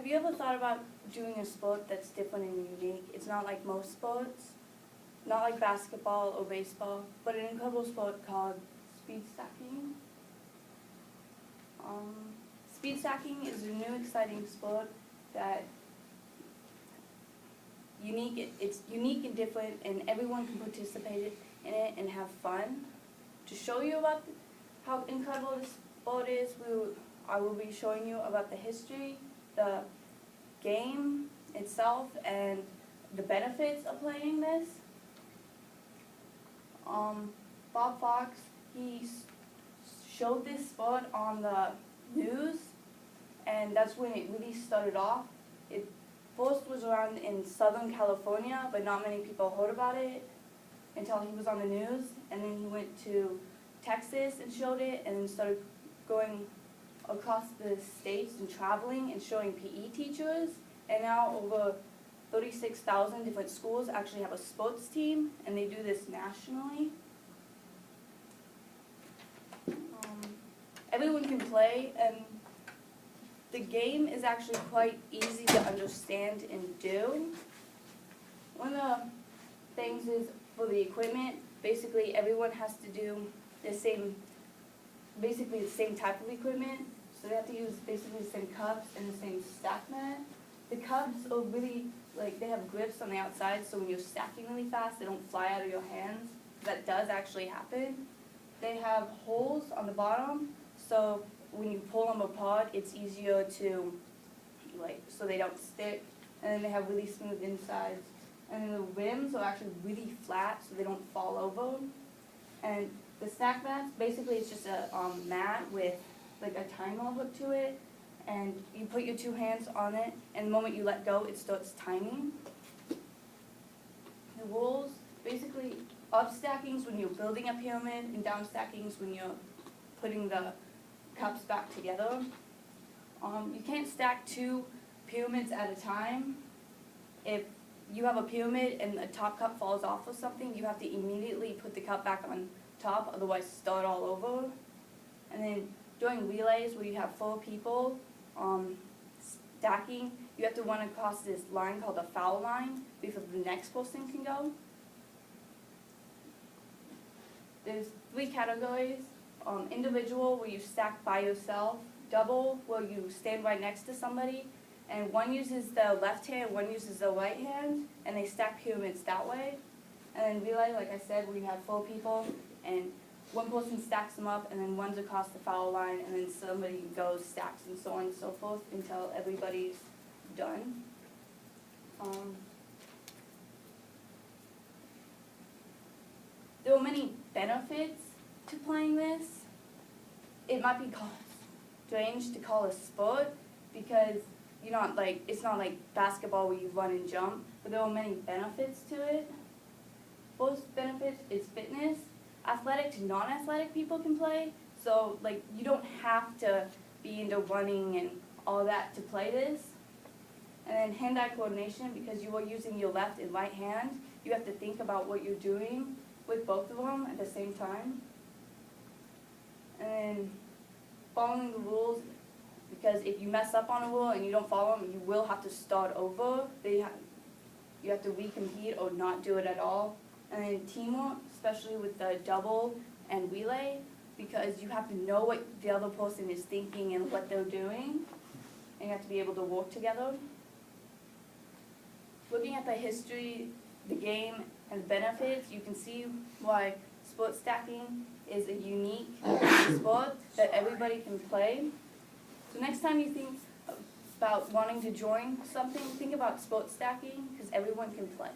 Have you ever thought about doing a sport that's different and unique? It's not like most sports, not like basketball or baseball, but an incredible sport called speed stacking. Speed stacking is a new exciting sport that it's unique and different, and everyone can participate in it and have fun. To show you about how incredible this sport is, I will be showing you about the history, the game itself, and the benefits of playing this. Bob Fox, he showed this sport on the news, and that's when it really started off. It first was around in Southern California, but not many people heard about it until he was on the news, and then he went to Texas and showed it, and then started going across the states and traveling and showing PE teachers, and now over 36,000 different schools actually have a sports team, and they do this nationally. Everyone can play, and the game is actually quite easy to understand and do. One of the things is for the equipment, basically everyone has to do the same type of equipment. So they have to use basically the same cups and the same stack mat. The cups are really, they have grips on the outside, so when you're stacking really fast, they don't fly out of your hands. That does actually happen. They have holes on the bottom, so when you pull them apart, it's easier to, so they don't stick. And then they have really smooth insides. And then the rims are actually really flat, so they don't fall over. And the stack mats, basically it's just a mat with a timer hooked to it, and you put your two hands on it, and the moment you let go, it starts timing. The rules, basically, up stackings when you're building a pyramid, and down stackings when you're putting the cups back together. You can't stack two pyramids at a time. If you have a pyramid and the top cup falls off or something, you have to immediately put the cup back on top, otherwise start all over. And then during relays where you have 4 people stacking, you have to run across this line called the foul line before the next person can go. There's 3 categories. Individual, where you stack by yourself. Double, where you stand right next to somebody, and one uses the left hand, one uses the right hand, and they stack pyramids that way. And then relay, like I said, where you have 4 people, and one person stacks them up and then runs across the foul line, and then somebody goes, stacks, and so on and so forth until everybody's done. There are many benefits to playing this. It might be strange to call a sport because it's not like basketball where you run and jump, but there are many benefits to it. First benefit is fitness. Athletic to non-athletic people can play, so you don't have to be into running and all that to play this. And then hand-eye coordination, because you are using your left and right hand, you have to think about what you're doing with both of them at the same time. And then following the rules, because if you mess up on a rule and you don't follow them, you will have to start over. You have to recompete or not do it at all. And then teamwork, especially with the double and relay, because you have to know what the other person is thinking and what they're doing, and you have to be able to work together. Looking at the history, the game, and the benefits, you can see why sport stacking is a unique sport that everybody can play. So next time you think about wanting to join something, think about sport stacking, because everyone can play.